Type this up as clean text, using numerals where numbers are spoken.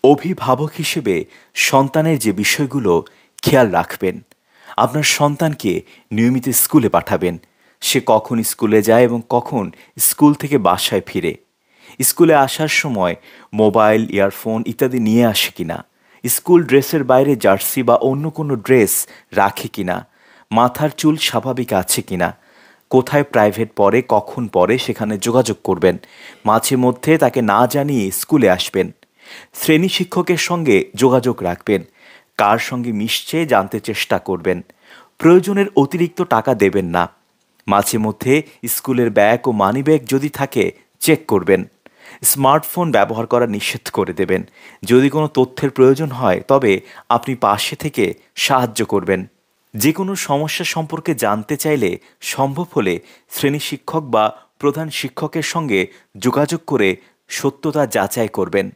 অভিভাবক হিসেবে সন্তানের যে বিষয়গুলো খেয়াল রাখবেন, আপনার সন্তানকে নিয়মিত স্কুলে পাঠাবেন। সে কখন স্কুলে যায় এবং কখন স্কুল থেকে বাসায় ফিরে। স্কুলে আসার সময় মোবাইল, ইয়ারফোন ইত্যাদি নিয়ে আসে কিনা, স্কুল ড্রেসের বাইরে জার্সি বা অন্য কোনো ড্রেস রাখে কিনা, মাথার চুল স্বাভাবিক আছে কিনা, কোথায় প্রাইভেট পড়ে, কখন পড়ে সেখানে যোগাযোগ করবেন। মাঝে মধ্যে তাকে না জানিয়ে স্কুলে আসবেন। শ্রেণী শিক্ষকের সঙ্গে যোগাযোগ রাখবেন। কার সঙ্গে মিশছে জানতে চেষ্টা করবেন। প্রয়োজনের অতিরিক্ত টাকা দেবেন না। মাঝে মধ্যে স্কুলের ব্যাগ ও মানিব্যাগ যদি থাকে চেক করবেন। স্মার্টফোন ব্যবহার করা নিষেধ করে দেবেন। যদি কোনো তথ্যের প্রয়োজন হয় তবে আপনি পাশে থেকে সাহায্য করবেন। যে কোনো সমস্যা সম্পর্কে জানতে চাইলে সম্ভব হলে শ্রেণী শিক্ষক বা প্রধান শিক্ষকের সঙ্গে যোগাযোগ করে সত্যতা যাচাই করবেন।